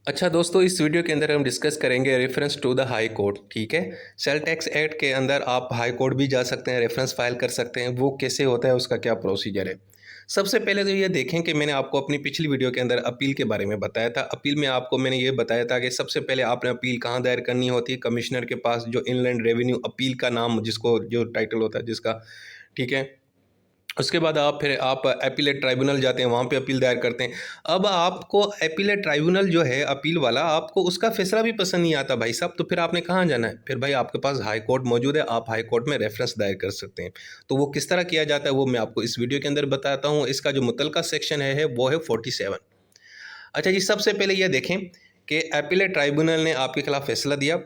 अच्छा दोस्तों, इस वीडियो के अंदर हम डिस्कस करेंगे reference to the high court. ठीक है, सेल टैक्स एक्ट के अंदर आप हाई कोर्ट भी जा सकते हैं, रेफरेंस फाइल कर सकते हैं। वो कैसे होता है, उसका क्या प्रोसीजर है। सबसे पहले तो ये देखें कि मैंने आपको अपनी पिछली वीडियो के अंदर अपील के बारे में बताया था। अपील में आपको मैंने ये बताया था कि सबसे पहले आपने अपील कहाँ दायर करनी होती है, कमिश्नर के पास, जो इनलैंड रेवेन्यू अपील का नाम जिसको जो टाइटल होता है जिसका। ठीक है, उसके बाद आप अपीलेट ट्राइब्यूनल जाते हैं, वहाँ पे अपील दायर करते हैं। अब आपको अपीलेट ट्राइब्यूनल जो है अपील वाला, आपको उसका फैसला भी पसंद नहीं आता भाई साहब, तो फिर आपने कहाँ जाना है। फिर भाई आपके पास हाई कोर्ट मौजूद है, आप हाई कोर्ट में रेफरेंस दायर कर सकते हैं। तो वो किस तरह किया जाता है वो मैं आपको इस वीडियो के अंदर बताता हूँ। इसका जो मुतलका सेक्शन है वो है 47। अच्छा जी, सबसे पहले ये देखें कि अपीलेट ट्राइब्यूनल ने आपके खिलाफ फैसला दिया।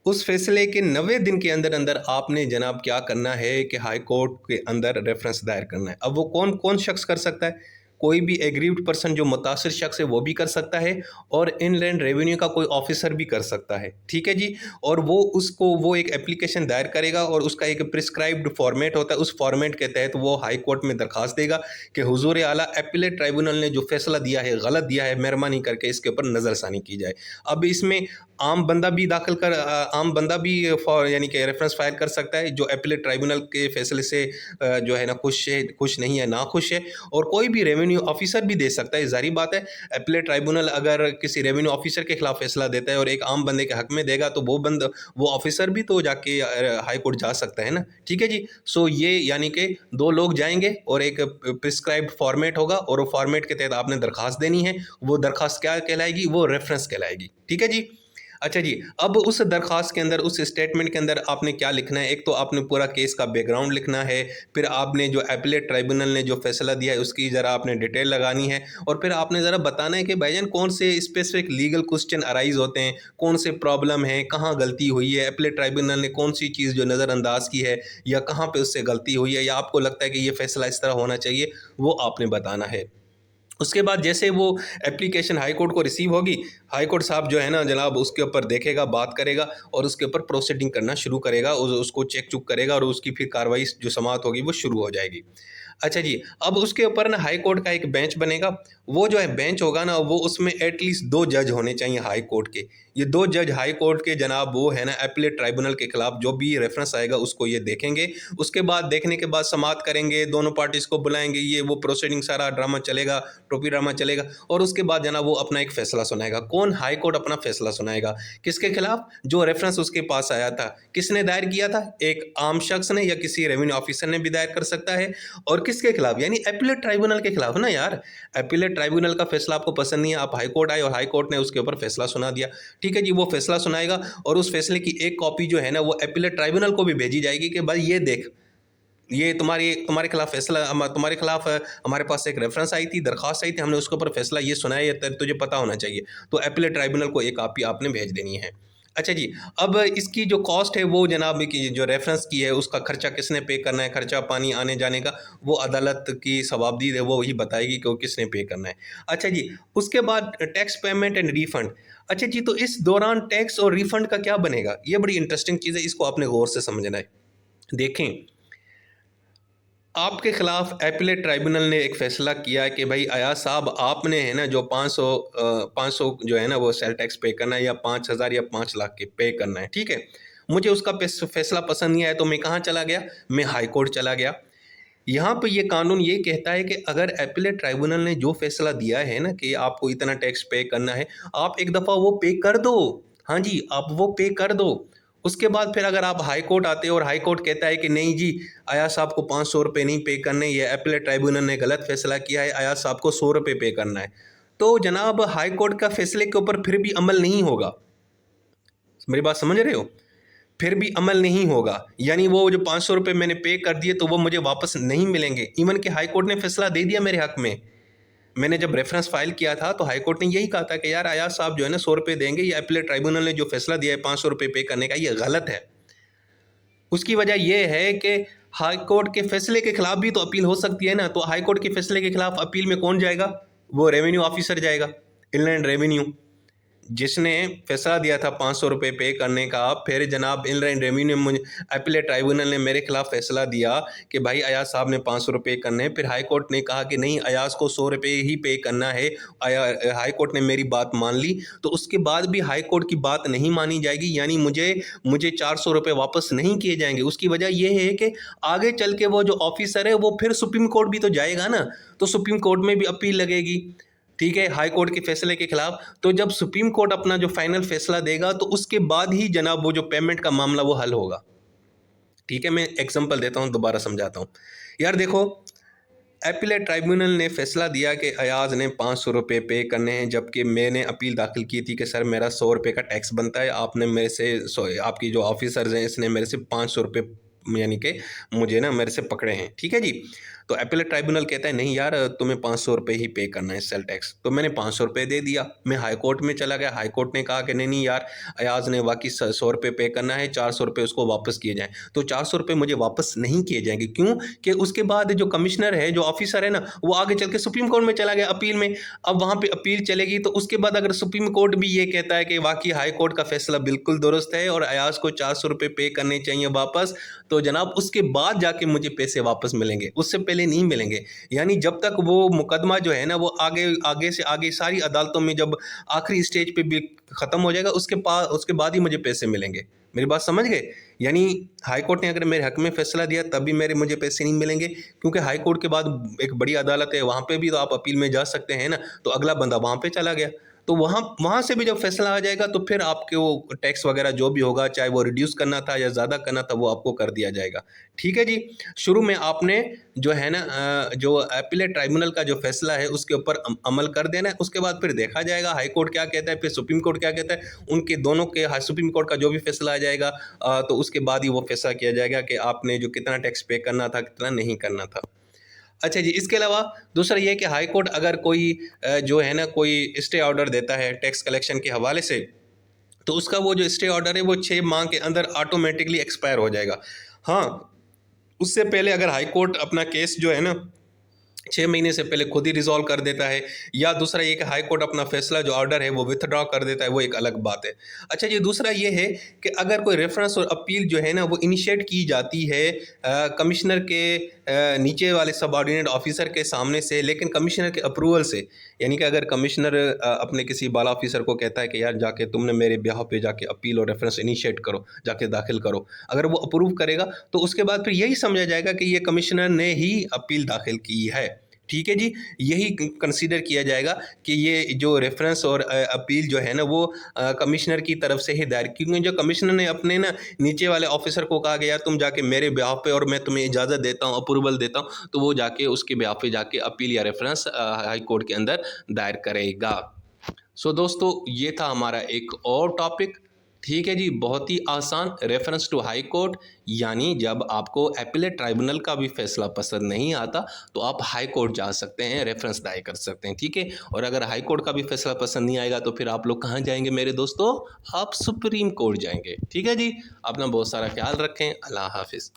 उस फैसले के 90 दिन के अंदर अंदर आपने जनाब क्या करना है कि हाई कोर्ट के अंदर रेफरेंस दायर करना है। अब वो कौन कौन शख्स कर सकता है। कोई भी एग्रीव्ड पर्सन जो मुतासिर शख्स है वो भी कर सकता है, और इनलैंड रेवेन्यू का कोई ऑफिसर भी कर सकता है। ठीक है जी। और वो एक एप्लीकेशन दायर करेगा, और उसका एक प्रिस्क्राइब्ड फॉर्मेट होता है। उस फॉर्मेट के तहत वो हाई कोर्ट में दरखास्त देगा कि हुजूर आला अपीलेट ट्राइब्यूनल ने जो फैसला दिया है गलत दिया है, मेहरबानी करके इसके ऊपर नज़रसानी की जाए। अब इसमें आम बंदा भी फॉर यानी कि रेफरेंस फाइल कर सकता है, जो अपीलेट ट्राइब्यूनल के फैसले से जो है ना खुश नहीं है, ना खुश है। और कोई भी रेवेन्यू ऑफिसर भी दे सकता है। जारी बात है, अपीलेट ट्राइब्यूनल अगर किसी रेवेन्यू ऑफिसर के खिलाफ फैसला देता है और एक आम बंदे के हक में देगा, तो वो ऑफिसर भी तो जाके हाई कोर्ट जा सकता है ना। ठीक है जी। सो ये यानी कि दो लोग जाएंगे और एक प्रिस्क्राइब्ड फॉर्मेट होगा, और वो फॉर्मेट के तहत आपने दरखास्त देनी है। वो दरखास्त क्या कहलाएगी, वो रेफरेंस कहलाएगी। ठीक है जी। अच्छा जी, अब उस दरख्वास्त के अंदर, उस स्टेटमेंट के अंदर आपने क्या लिखना है। एक तो आपने पूरा केस का बैकग्राउंड लिखना है, फिर आपने जो अपीलेट ट्राइब्यूनल ने जो फैसला दिया है उसकी ज़रा आपने डिटेल लगानी है, और फिर आपने ज़रा बताना है कि भाईजान कौन से स्पेसिफिक लीगल क्वेश्चन अराइज होते हैं, कौन से प्रॉब्लम है, कहाँ गलती हुई है, अपीलेट ट्राइब्यूनल ने कौन सी चीज़ जो नज़रअंदाज की है, या कहाँ पर उससे गलती हुई है, या आपको लगता है कि ये फैसला इस तरह होना चाहिए, वो आपने बताना है। उसके बाद जैसे वो एप्लीकेशन हाई कोर्ट को रिसीव होगी, हाई कोर्ट साहब जो है ना जनाब उसके ऊपर देखेगा, बात करेगा, और उसके ऊपर प्रोसीडिंग करना शुरू करेगा, उसको चेक चुक करेगा, और उसकी फिर कार्रवाई जो समाअत होगी वो शुरू हो जाएगी। अच्छा जी, अब उसके ऊपर ना हाई कोर्ट का एक बेंच बनेगा। वो जो है बेंच होगा ना, वो उसमें एटलीस्ट 2 जज होने चाहिए हाई कोर्ट के। ये 2 जज हाई कोर्ट के जनाब वो है ना अपीलेट ट्राइब्यूनल के खिलाफ जो भी रेफरेंस आएगा उसको ये देखेंगे। उसके बाद देखने के बाद समाअत करेंगे, दोनों पार्टीज़ को बुलाएंगे, ये वो प्रोसीडिंग सारा ड्रामा चलेगा, टोपी ड्रामा चलेगा। और उसके बाद जनाब वो अपना एक फैसला सुनाएगा। कौन, हाई कोर्ट अपना फैसला सुनाएगा। किसके खिलाफ, जो रेफरेंस उसके पास आया था। किसने दायर किया था, एक आम शख्स ने या किसी रेवेन्यू ऑफिसर ने भी दायर कर सकता है। और किसके खिलाफ, यानी अपीलेट ट्राइब्यूनल के खिलाफ ना यार। अपीलेट ट्राइब्यूनल का फैसला आपको पसंद नहीं है, आप हाई कोर्ट आए और हाई कोर्ट ने उसके ऊपर फैसला सुना दिया। ठीक है जी, वो फैसला सुनाएगा, और उस फैसले की एक कॉपी जो है ना वो अपीलेट ट्राइब्यूनल को भी भेजी जाएगी कि भाई ये देख, ये तुम्हारे खिलाफ फैसला, तुम्हारे खिलाफ हमारे पास एक रेफरेंस आई थी, दरखास्त आई थी, हमने उसके ऊपर फैसला ये सुना है, ये तुझे पता होना चाहिए। तो अपीलेट ट्राइब्यूनल को एक कॉपी आपने भेज देनी है। अच्छा जी, अब इसकी जो कॉस्ट है वो जनाब की जो रेफरेंस की है उसका खर्चा किसने पे करना है, खर्चा पानी आने जाने का, वो अदालत की सवाबदीद है, वो वही बताएगी कि वो किसने पे करना है। अच्छा जी, उसके बाद टैक्स पेमेंट एंड रिफंड। अच्छा जी, तो इस दौरान टैक्स और रिफंड का क्या बनेगा, ये बड़ी इंटरेस्टिंग चीज़ है, इसको आपने गौर से समझना है। देखें, आपके खिलाफ अपीलेट ट्राइब्यूनल ने एक फैसला किया है कि भाई अयाज साहब, आपने है ना जो 500 जो है ना वो सेल टैक्स पे करना है, या 5,000 या 5 लाख के पे करना है। ठीक है, मुझे उसका फैसला पसंद नहीं आया, तो मैं कहाँ चला गया, मैं हाई कोर्ट चला गया। यहाँ पे ये कानून ये कहता है कि अगर अपीलेट ट्राइब्यूनल ने जो फैसला दिया है ना कि आपको इतना टैक्स पे करना है, आप एक दफ़ा वो पे कर दो। हाँ जी, आप वो पे कर दो। उसके बाद फिर अगर आप हाई कोर्ट आते हो और हाई कोर्ट कहता है कि नहीं जी, अयाज साहब को 500 रुपये नहीं पे करने, ये अपीलेट ट्राइब्यूनल ने गलत फैसला किया है, अयाज साहब को 100 रुपये पे करना है, तो जनाब हाई कोर्ट का फैसले के ऊपर फिर भी अमल नहीं होगा। मेरी बात समझ रहे हो, फिर भी अमल नहीं होगा। यानी वो जो 500 रुपये मैंने पे कर दिए तो वो मुझे वापस नहीं मिलेंगे। इवन कि हाई कोर्ट ने फैसला दे दिया मेरे हक में। मैंने जब रेफरेंस फाइल किया था तो हाई कोर्ट ने यही कहा था कि यार अयाज साहब जो है ना 100 रुपये देंगे, ये अपीलेट ट्राइब्यूनल ने जो फैसला दिया है 500 रुपये पे करने का, ये गलत है। उसकी वजह यह है कि हाई कोर्ट के फैसले के खिलाफ भी तो अपील हो सकती है ना। तो हाई कोर्ट के फैसले के खिलाफ अपील में कौन जाएगा, वो रेवेन्यू ऑफिसर जाएगा, इनलैंड रेवेन्यू। जिसने फैसला दिया था 500 रुपये पे करने का, फिर जनाब इनलैंड रेवेन्यू मुझे अपीलेट ट्राइब्यूनल ने मेरे खिलाफ फैसला दिया कि भाई अयाज साहब ने 500 रुपये करने हैं। फिर हाई कोर्ट ने कहा कि नहीं, अयाज को 100 रुपये ही पे करना है। हाई कोर्ट ने मेरी बात मान ली, तो उसके बाद भी हाई कोर्ट की बात नहीं मानी जाएगी, यानी मुझे 400 रुपये वापस नहीं किए जाएंगे। उसकी वजह यह है कि आगे चल के वो जो ऑफिसर है वो फिर सुप्रीम कोर्ट भी तो जाएगा ना, तो सुप्रीम कोर्ट में भी अपील लगेगी, ठीक है, हाई कोर्ट के फैसले के खिलाफ। तो जब सुप्रीम कोर्ट अपना जो फाइनल फैसला देगा तो उसके बाद ही जनाब वो जो पेमेंट का मामला वो हल होगा, ठीक है। मैं एग्जांपल देता हूँ, दोबारा समझाता हूँ। यार देखो, अपीलेट ट्राइब्यूनल ने फैसला दिया कि अयाज ने 500 रुपये पे करने हैं, जबकि मैंने अपील दाखिल की थी कि सर मेरा 100 रुपये का टैक्स बनता है, आपने मेरे से आपकी जो ऑफिसर्स हैं इसने मेरे से 500 रुपये यानी कि मुझे ना मेरे से पकड़े हैं, ठीक है जी। तो अपीलेट ट्राइब्यूनल कहता है नहीं यार, तुम्हें 500 रुपये ही पे करना है सेल टैक्स। तो मैंने 500 रुपये दे दिया, मैं हाई कोर्ट में चला गया। हाई कोर्ट ने कहा कि नहीं यार, अयाज ने वाकई 100 रुपये पे करना है, 400 रुपये उसको वापस किए जाएँ। तो 400 रुपये मुझे वापस नहीं किए जाएंगे, क्यों कि उसके बाद जो कमिश्नर है, जो ऑफिसर है ना, वो आगे चल के सुप्रीम कोर्ट में चला गया अपील में। अब वहाँ पे अपील चलेगी, तो उसके बाद अगर सुप्रीम कोर्ट भी ये कहता है कि वाकई हाई कोर्ट का फैसला बिल्कुल दुरुस्त है और अयाज को 400 रुपये पे करने चाहिए वापस, तो जनाब उसके बाद जाके मुझे पैसे वापस मिलेंगे, उससे पहले नहीं मिलेंगे। यानी जब तक वो मुकदमा जो है ना वो आगे से आगे सारी अदालतों में जब आखिरी स्टेज पे भी ख़त्म हो जाएगा, उसके बाद ही मुझे पैसे मिलेंगे। मेरी बात समझ गए? यानी हाई कोर्ट ने अगर मेरे हक में फैसला दिया तब भी मुझे पैसे नहीं मिलेंगे, क्योंकि हाई कोर्ट के बाद एक बड़ी अदालत है, वहाँ पे भी तो आप अपील में जा सकते हैं ना। तो अगला बंदा वहाँ पे चला गया, तो वहाँ से भी जब फैसला आ जाएगा तो फिर आपके वो टैक्स वगैरह जो भी होगा, चाहे वो रिड्यूस करना था या ज़्यादा करना था, वो आपको कर दिया जाएगा, ठीक है जी। शुरू में आपने जो है ना जो अपीलेट ट्राइब्यूनल का जो फैसला है उसके ऊपर अमल कर देना है। उसके बाद फिर देखा जाएगा हाई कोर्ट क्या कहता है, फिर सुप्रीम कोर्ट क्या कहता है। उनके दोनों के सुप्रीम कोर्ट का जो भी फैसला आ जाएगा तो उसके बाद ही वो फैसला किया जाएगा कि आपने जो कितना टैक्स पे करना था, कितना नहीं करना था। अच्छा जी, इसके अलावा दूसरा ये है कि हाई कोर्ट अगर कोई जो है ना कोई स्टे ऑर्डर देता है टैक्स कलेक्शन के हवाले से, तो उसका वो जो स्टे ऑर्डर है वो 6 माह के अंदर ऑटोमेटिकली एक्सपायर हो जाएगा। हाँ, उससे पहले अगर हाई कोर्ट अपना केस जो है ना 6 महीने से पहले खुद ही रिजॉल्व कर देता है, या दूसरा ये कि हाई कोर्ट अपना फैसला जो ऑर्डर है वो विथड्रॉ कर देता है, वो एक अलग बात है। अच्छा जी, दूसरा ये है कि अगर कोई रेफरेंस और अपील जो है ना वो इनिशिएट की जाती है कमिश्नर के नीचे वाले सबऑर्डिनेट ऑफिसर के सामने से, लेकिन कमिश्नर के अप्रूवल से, यानी कि अगर कमिश्नर अपने किसी बाला ऑफिसर को कहता है कि यार जाके तुमने मेरे ब्याह पे जाके अपील और रेफरेंस इनिशिएट करो, जाके दाखिल करो, अगर वो अप्रूव करेगा तो उसके बाद फिर यही समझा जाएगा कि ये कमिश्नर ने ही अपील दाखिल की है, ठीक है जी। यही कंसीडर किया जाएगा कि ये जो रेफरेंस और अपील जो है ना वो कमिश्नर की तरफ से ही दायर, क्योंकि जो कमिश्नर ने अपने ना नीचे वाले ऑफिसर को कहा कि यार तुम जाके मेरे ब्याह पे और मैं तुम्हें इजाज़त देता हूँ, अप्रूवल देता हूँ, तो वो जाके उसके ब्याह पे जाके अपील या रेफरेंस हाई कोर्ट के अंदर दायर करेगा। सो दोस्तों, ये था हमारा एक और टॉपिक, ठीक है जी, बहुत ही आसान, रेफरेंस टू हाई कोर्ट। यानी जब आपको अपीलेट ट्राइब्यूनल का भी फैसला पसंद नहीं आता तो आप हाई कोर्ट जा सकते हैं, रेफरेंस दायर कर सकते हैं, ठीक है। और अगर हाई कोर्ट का भी फैसला पसंद नहीं आएगा तो फिर आप लोग कहाँ जाएंगे मेरे दोस्तों? आप सुप्रीम कोर्ट जाएंगे, ठीक है जी। अपना बहुत सारा ख्याल रखें। अल्लाह हाफिज़।